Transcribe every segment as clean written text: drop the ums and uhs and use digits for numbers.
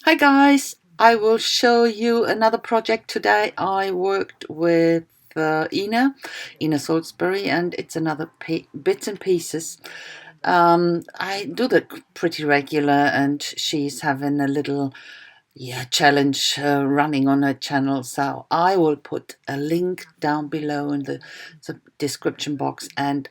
Hi guys, I will show you another project today. I worked with Ina Salisbury, and it's another bits and pieces. I do that pretty regular, and she's having a little challenge running on her channel. So I will put a link down below in the description box, and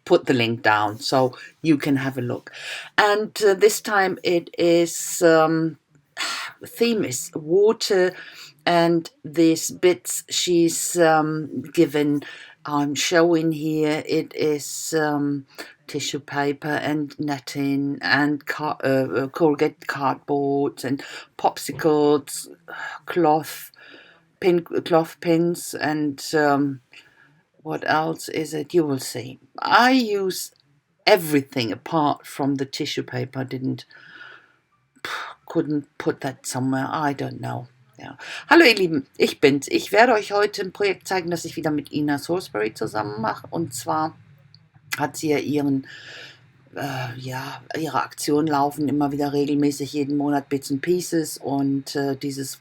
put the link down so you can have a look. And this time it is theme is water, and these bits she's given, I'm showing here, it is tissue paper and netting and corrugated cardboard and popsicles, cloth cloth pins, and what else is it? You will see. I use everything apart from the tissue paper. Couldn't put that somewhere. I don't know. Ja. Hallo ihr Lieben, ich bin's. Ich werde euch heute ein Projekt zeigen, das ich wieder mit Ina Salisbury zusammen mache. Und zwar hat sie ja ihre Aktionen laufen immer wieder regelmäßig, jeden Monat BitsNPieces, und dieses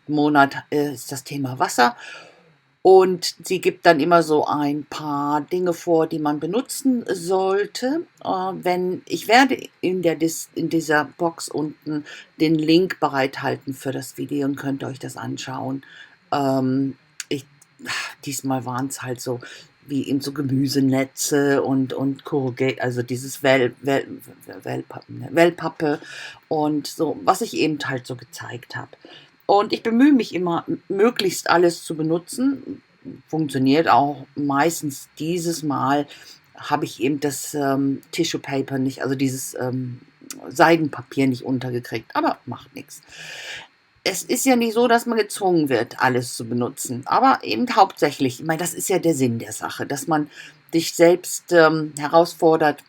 Monat ist das Thema Wasser. Und sie gibt dann immer so ein paar Dinge vor, die man benutzen sollte. Ich werde in dieser Box unten den Link bereithalten für das Video und könnt euch das anschauen. Ähm, ich, Diesmal waren es halt so wie in so Gemüsenetze und Corrugate, also dieses Wellpappe und so, was ich eben halt so gezeigt habe. Und ich bemühe mich immer, möglichst alles zu benutzen. Funktioniert auch meistens. Dieses Mal habe ich eben das Tissue Paper nicht, also dieses Seidenpapier nicht untergekriegt, aber macht nichts. Es ist ja nicht so, dass man gezwungen wird, alles zu benutzen, aber eben hauptsächlich, ich meine, das ist ja der Sinn der Sache, dass man dich selbst herausfordert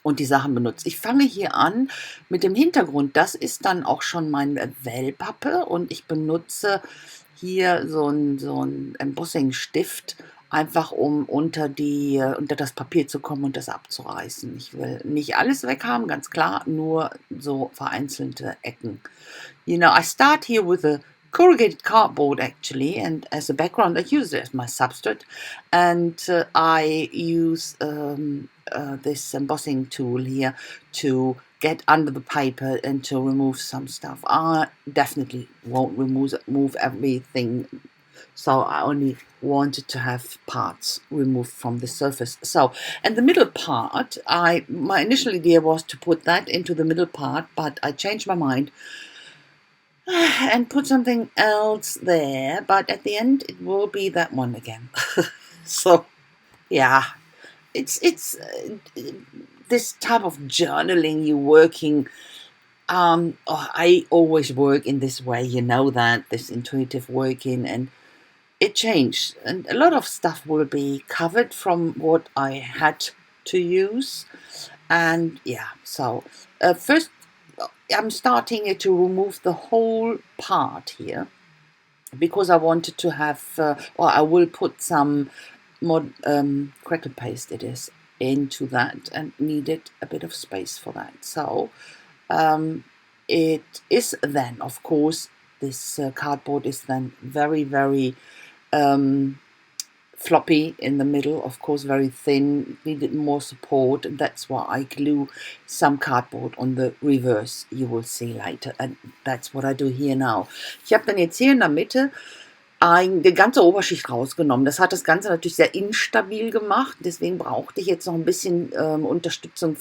und die Sachen benutzt. Ich fange hier an mit dem Hintergrund. Das ist dann auch schon meine Wellpappe, und ich benutze hier so ein Embossing-Stift, einfach um unter das Papier zu kommen und das abzureißen. Ich will nicht alles weghaben, ganz klar, nur so vereinzelte Ecken. You know, I start here with a corrugated cardboard actually, and as a background I use it as my substrate, and I use this embossing tool here to get under the paper and to remove some stuff. I definitely won't remove everything, so I only wanted to have parts removed from the surface. So, and the middle part, my initial idea was to put that into the middle part, but I changed my mind and put something else there, but at the end it will be that one again. So yeah, it's this type of journaling, you working. I always work in this way, you know, that this intuitive working, and it changed, and a lot of stuff will be covered from what I had to use. And yeah, so first I'm starting to remove the whole part here, because I wanted to have, or I will put some more cracker paste, it is, into that, and needed a bit of space for that. So it is then, of course, this cardboard is then very, very floppy in the middle, of course, very thin, needed more support, and that's why I glue some cardboard on the reverse. You will see later, and that's what I do here now. Ich habe dann jetzt hier in der Mitte die ganze Oberschicht rausgenommen. Das hat das Ganze natürlich sehr instabil gemacht, deswegen brauchte ich jetzt noch ein bisschen Unterstützung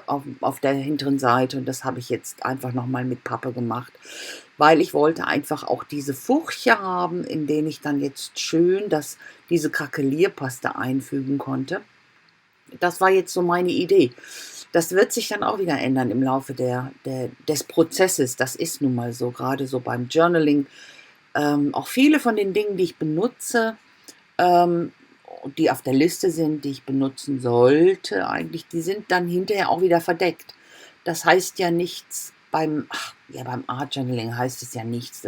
auf der hinteren Seite, und das habe ich jetzt einfach nochmal mit Pappe gemacht, weil ich wollte einfach auch diese Furche haben, in denen ich dann jetzt schön diese Krakelierpaste einfügen konnte. Das war jetzt so meine Idee. Das wird sich dann auch wieder ändern im Laufe des Prozesses. Das ist nun mal so, gerade so beim Journaling. Auch viele von den Dingen, die ich benutze, die auf der Liste sind, die ich benutzen sollte eigentlich, die sind dann hinterher auch wieder verdeckt. Das heißt ja nichts, beim Art Journaling heißt es ja nichts.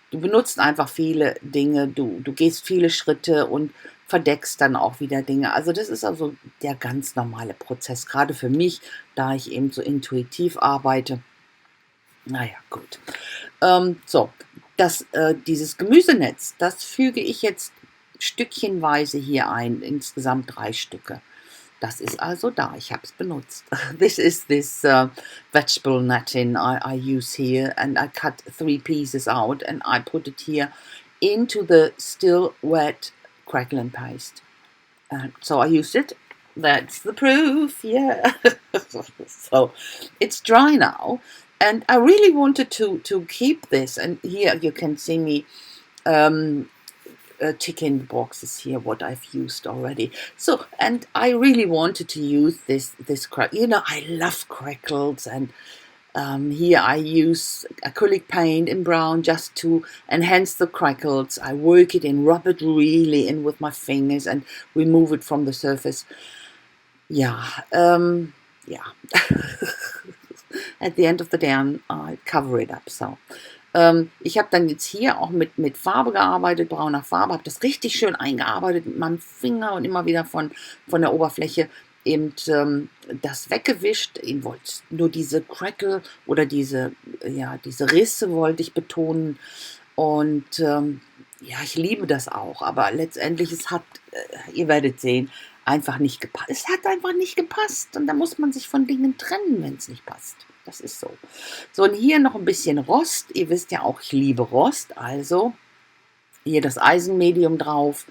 Du benutzt einfach viele Dinge, du gehst viele Schritte und verdeckst dann auch wieder Dinge. Also das ist also der ganz normale Prozess, gerade für mich, da ich eben so intuitiv arbeite. Naja, gut. So, dieses Gemüsenetz, das füge ich jetzt stückchenweise hier ein, insgesamt 3 Stücke. Das ist also da, ich habe es benutzt. This vegetable netting I use here, and I cut 3 pieces out and I put it here into the still wet crackle and paste. So I used it. That's the proof, yeah. So it's dry now, and I really wanted to keep this. And here you can see me ticking boxes here what I've used already. So, and I really wanted to use this crack. You know, I love crackles, and here I use acrylic paint in brown just to enhance the crackles. I work it in, rub it really in with my fingers and remove it from the surface. Yeah, yeah. At the end of the day, I cover it up. So, ich habe dann jetzt hier auch mit Farbe gearbeitet, brauner Farbe, habe das richtig schön eingearbeitet mit meinem Finger und immer wieder von der Oberfläche eben das weggewischt. Ich wollte nur diese Crackle oder diese Risse wollte ich betonen. Und ja, ich liebe das auch, aber letztendlich, es hat, ihr werdet sehen, einfach nicht gepasst. Es hat einfach nicht gepasst und da muss man sich von Dingen trennen, wenn es nicht passt. Das ist so. So, und hier noch ein bisschen Rost. Ihr wisst ja auch, ich liebe Rost, also hier das Eisenmedium drauf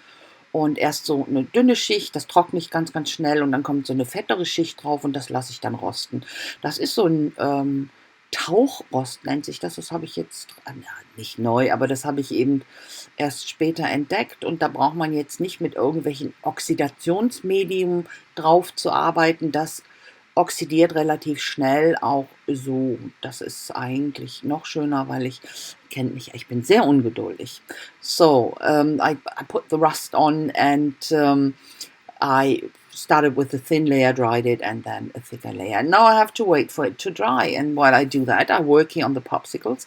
und erst so eine dünne Schicht, das trockne ich ganz, ganz schnell und dann kommt so eine fettere Schicht drauf und das lasse ich dann rosten. Das ist so ein Tauchrost nennt sich das. Das habe ich jetzt, nicht neu, aber das habe ich eben erst später entdeckt und da braucht man jetzt nicht mit irgendwelchen Oxidationsmedium drauf zu arbeiten. Das oxidiert relativ schnell auch so. Das ist eigentlich noch schöner, weil kennt mich, ich bin sehr ungeduldig. So, I put the rust on and I started with a thin layer, dried it, and then a thicker layer. Now I have to wait for it to dry. And while I do that, I'm working on the popsicles.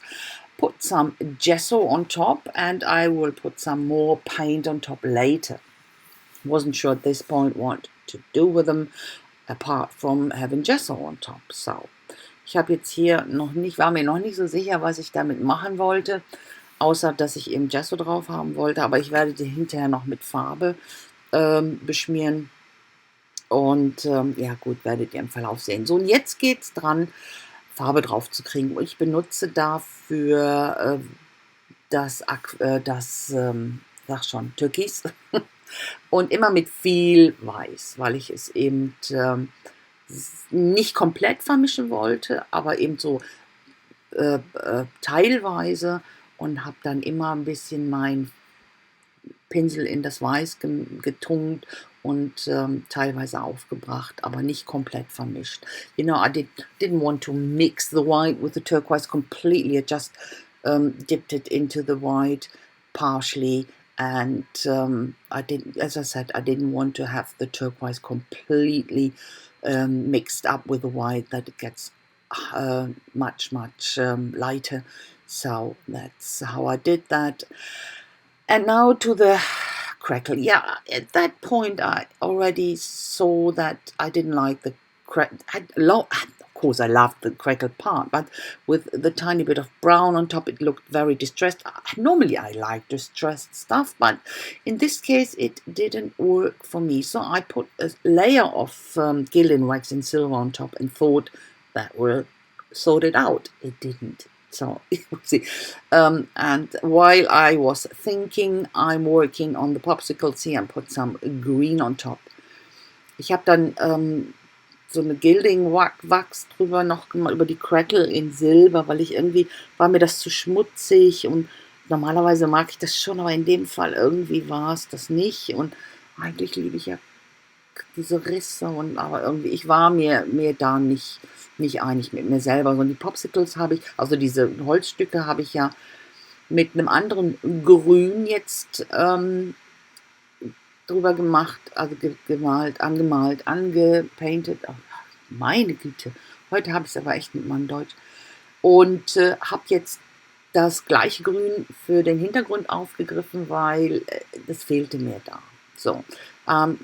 Put some gesso on top, and I will put some more paint on top later. Wasn't sure at this point what to do with them, apart from having gesso on top. So, ich habe jetzt hier war mir noch nicht so sicher, was ich damit machen wollte, außer dass ich eben Gesso drauf haben wollte, aber ich werde die hinterher noch mit Farbe beschmieren. Und ja gut, werdet ihr im Verlauf sehen. So, und jetzt geht es dran, Farbe drauf zu kriegen. Ich benutze dafür sag schon, Türkis. Und immer mit viel Weiß, weil ich es eben nicht komplett vermischen wollte, aber eben so teilweise und habe dann immer ein bisschen mein Pinsel in das Weiß getunkt und teilweise aufgebracht, aber nicht komplett vermischt. You know, I didn't want to mix the white with the turquoise completely. I just dipped it into the white partially, and as I said, I didn't want to have the turquoise completely mixed up with the white, that it gets much lighter. So that's how I did that. And now to the crackle. Yeah, at that point I already saw that I didn't like the crackle. Of course I loved the crackle part, but with the tiny bit of brown on top, it looked very distressed. Normally I like distressed stuff, but in this case it didn't work for me. So I put a layer of gilding wax in silver on top and thought that will sort it out. It didn't. So, see. And while I was thinking, I'm working on the popsicles here and put some green on top. Ich habe dann so eine Gilding Wachs drüber noch gemacht, über die Crackle in Silber, weil war mir das zu schmutzig und normalerweise mag ich das schon, aber in dem Fall irgendwie war es das nicht und eigentlich liebe ich ja diese Risse aber irgendwie, ich war mir da nicht einig mit mir selber. Und die Popsicles habe ich, also diese Holzstücke habe ich ja mit einem anderen Grün jetzt drüber gemacht, also angemalt, angepainted. Oh, meine Güte, heute habe ich es aber echt mit meinem Deutsch. Und habe jetzt das gleiche Grün für den Hintergrund aufgegriffen, weil das fehlte mir da. So,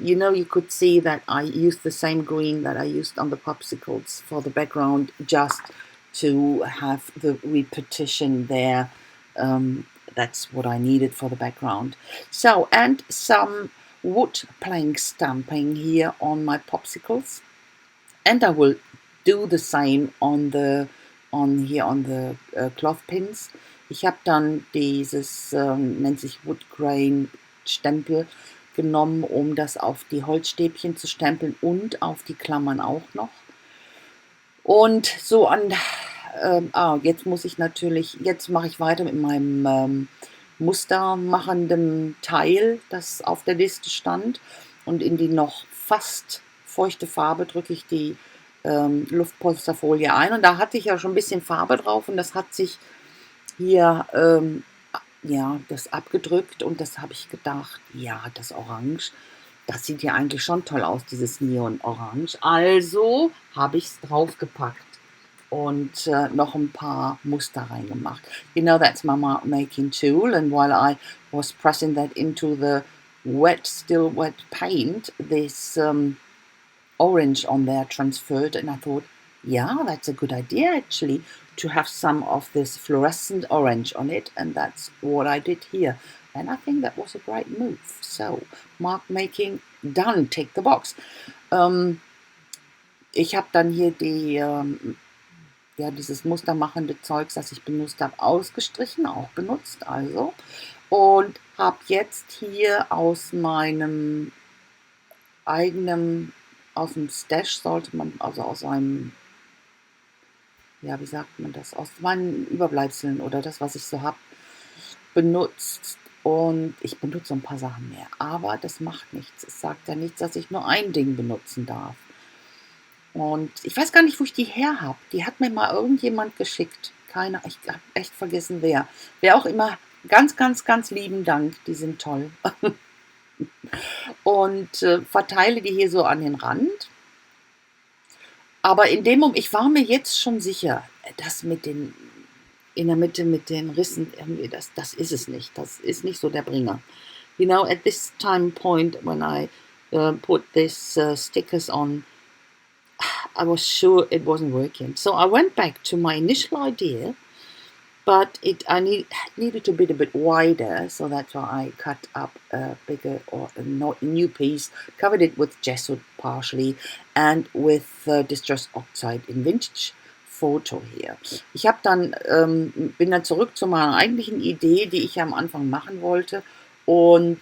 you know, you could see that I used the same green that I used on the popsicles for the background, just to have the repetition there. That's what I needed for the background. So, and some wood plank stamping here on my popsicles, and I will do the same on the cloth pins. Ich habe dann dieses nennt sich Wood Grain Stempel genommen, um das auf die Holzstäbchen zu stempeln und auf die Klammern auch noch. Und so jetzt mache ich weiter mit meinem mustermachenden Teil, das auf der Liste stand. Und in die noch fast feuchte Farbe drücke ich die Luftpolsterfolie ein. Und da hatte ich ja schon ein bisschen Farbe drauf und das hat sich hier das abgedrückt. Und das habe ich gedacht, ja, das Orange, das sieht ja eigentlich schon toll aus, dieses Neon-Orange. Also habe ich es draufgepackt und noch ein paar Muster reingemacht. You know, that's my mark making tool, and while I was pressing that into the still wet paint, this orange on there transferred, and I thought, yeah, that's a good idea actually, to have some of this fluorescent orange on it, and that's what I did here. And I think that was a great move. So, mark making done, tick the box. Ich habe dann hier dieses mustermachende Zeugs, das ich benutzt habe, ausgestrichen, auch benutzt, also. Und habe jetzt hier aus meinem eigenen, aus dem Stash sollte man, also aus einem, ja, wie sagt man das, aus meinen Überbleibseln oder das, was ich so habe, benutzt. Und ich benutze ein paar Sachen mehr, aber das macht nichts. Es sagt ja nichts, dass ich nur ein Ding benutzen darf. Und ich weiß gar nicht, wo ich die her habe. Die hat mir mal irgendjemand geschickt. Keiner, ich habe echt vergessen, wer. Wer auch immer, ganz, ganz, ganz lieben Dank. Die sind toll. Und verteile die hier so an den Rand. Aber in dem Moment, ich war mir jetzt schon sicher, das in der Mitte mit den Rissen, irgendwie, das ist es nicht. Das ist nicht so der Bringer. You know, at this time point, when I put these stickers on, I was sure it wasn't working. So I went back to my initial idea, but I needed to be a bit wider, so that's why I cut up a bigger or a new piece, covered it with gesso partially, and with Distress Oxide in Vintage Photo hier. Ich habe dann bin dann zurück zu meiner eigentlichen Idee, die ich ja am Anfang machen wollte, und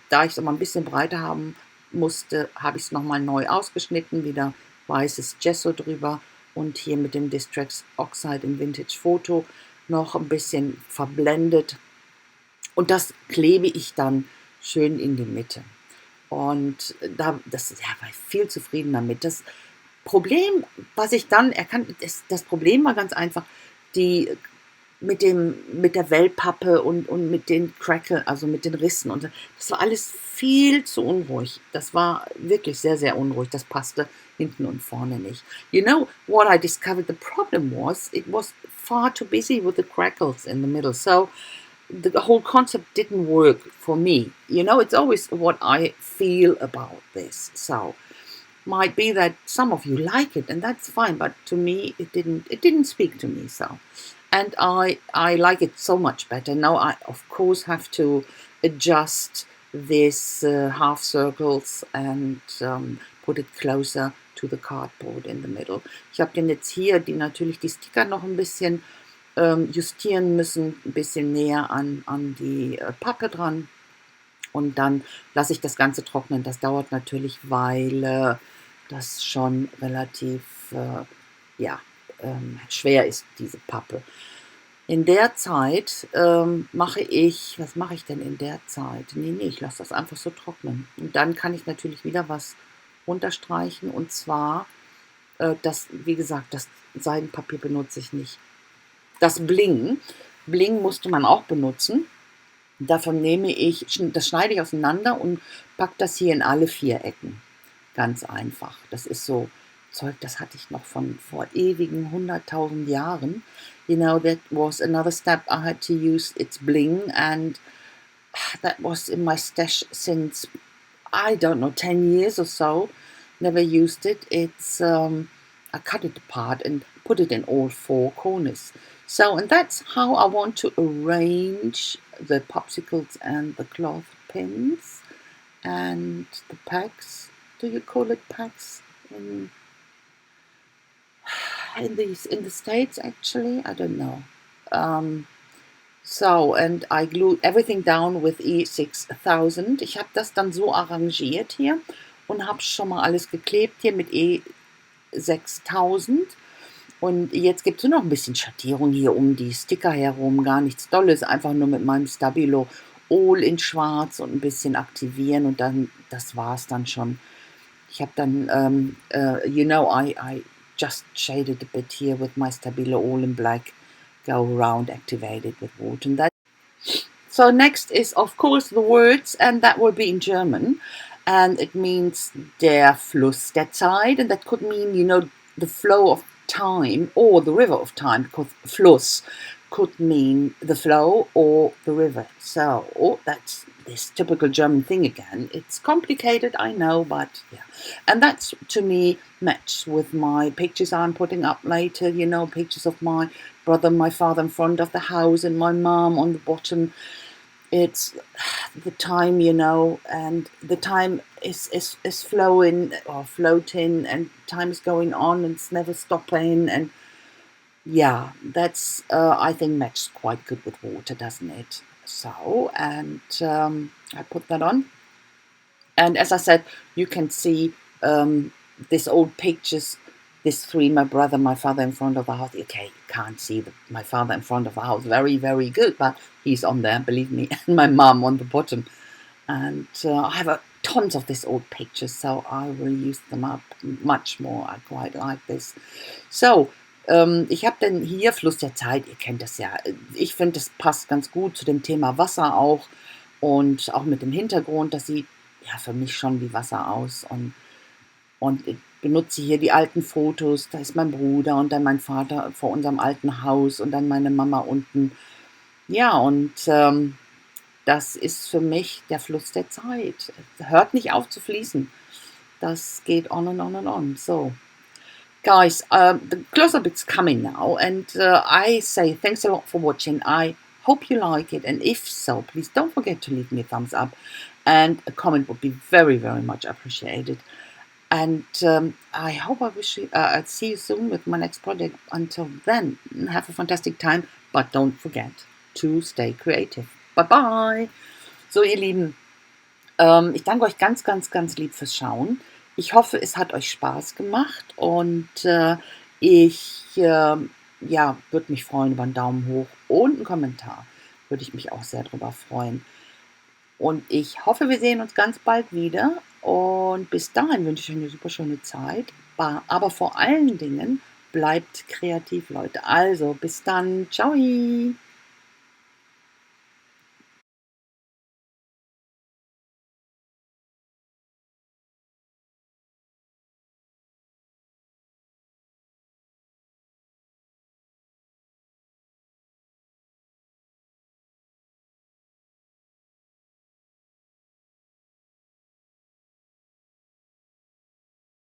da ich es aber ein bisschen breiter haben musste, habe ich es nochmal neu ausgeschnitten, wieder weißes Gesso drüber und hier mit dem Distress Oxide in Vintage Photo noch ein bisschen verblendet, und das klebe ich dann schön in die Mitte. Und war ich viel zufrieden damit. Das Problem, was ich dann erkannt, das Problem war ganz einfach, mit der Wellpappe und mit den Crackle, also mit den Rissen, und das war alles viel zu unruhig. Das war wirklich sehr, sehr unruhig. Das passte hinten und vorne nicht. You know what I discovered? The problem was it was far too busy with the crackles in the middle. So the whole concept didn't work for me. You know, it's always what I feel about this. So might be that some of you like it, and that's fine, but to me it didn't speak to me. So, and I like it so much better. Now I of course have to adjust this half circles and put it closer to the cardboard in the middle. Ich habe den jetzt hier natürlich die Sticker noch ein bisschen justieren müssen, ein bisschen näher an die Pappe dran, und dann lasse ich das Ganze trocknen. Das dauert natürlich, weil das schon relativ schwer ist, diese Pappe. In der Zeit was mache ich denn in der Zeit? Nee, ich lasse das einfach so trocknen. Und dann kann ich natürlich wieder was unterstreichen, und zwar wie gesagt, das Seidenpapier benutze ich nicht. Das Bling musste man auch benutzen. Davon das schneide ich auseinander und packe das hier in alle 4 Ecken. Ganz einfach. Das ist so Zeug, das hatte ich noch von vor ewigen 100.000 Jahren. You know, that was another step I had to use. It's bling, and that was in my stash since, I don't know, 10 years or so. Never used it. It's I cut it apart and put it in all four corners. So, and that's how I want to arrange the popsicles and the cloth pins and the packs. Do you call it packs in the States? Actually, I don't know. So, and I glued everything down with E6000. Ich habe das dann so arrangiert hier und habe schon mal alles geklebt hier mit E6000. Und jetzt gibt es nur noch ein bisschen Schattierung hier um die Sticker herum, gar nichts Dolles, einfach nur mit meinem Stabilo All in schwarz und ein bisschen aktivieren und dann, das war's dann schon. Ich habe dann, I just shaded a bit here with my Stabilo All in black, go around, activated with water. And that. So next is, of course, the words, and that will be in German. And it means der Fluss der Zeit, and that could mean, the flow of time or the river of time, because Fluss could mean the flow or the river. So that's this typical German thing again. It's complicated, I know, but yeah. And that's, to me, matched with my pictures I'm putting up later, pictures of my brother and my father in front of the house and my mom on the bottom. It's the time, and the time is flowing or floating, and time is going on and it's never stopping. And yeah, that's, I think, matches quite good with water, doesn't it? So, and I put that on. And as I said, you can see this old pictures, this three, my brother, my father in front of the house. Okay, you can't see my father in front of the house very, very good, but he's on there, believe me, and my mom on the bottom. And I have tons of these old pictures, so I will use them up much more. I quite like this. So, ich habe dann hier Fluss der Zeit, ihr kennt das ja. Ich finde, das passt ganz gut zu dem Thema Wasser auch und auch mit dem Hintergrund, das sieht ja für mich schon wie Wasser aus. Und ich benutze hier die alten Fotos, da ist mein Bruder und dann mein Vater vor unserem alten Haus und dann meine Mama unten. Ja, und das ist für mich der Fluss der Zeit. Hört nicht auf zu fließen. Das geht on and on and on. So, guys, the close-up is coming now, and I say thanks a lot for watching. I hope you like it, and if so, please don't forget to leave me a thumbs up, and a comment would be very, very much appreciated. And I hope I'll see you soon with my next project. Until then, have a fantastic time, but don't forget to stay creative. Bye-bye. So, ihr Lieben, ich danke euch ganz, ganz, ganz lieb fürs Schauen. Ich hoffe, es hat euch Spaß gemacht und ich würde mich freuen über einen Daumen hoch und einen Kommentar. Würde ich mich auch sehr drüber freuen. Und ich hoffe, wir sehen uns ganz bald wieder. Und bis dahin wünsche ich euch eine super schöne Zeit. Aber vor allen Dingen bleibt kreativ, Leute. Also, bis dann. Ciao.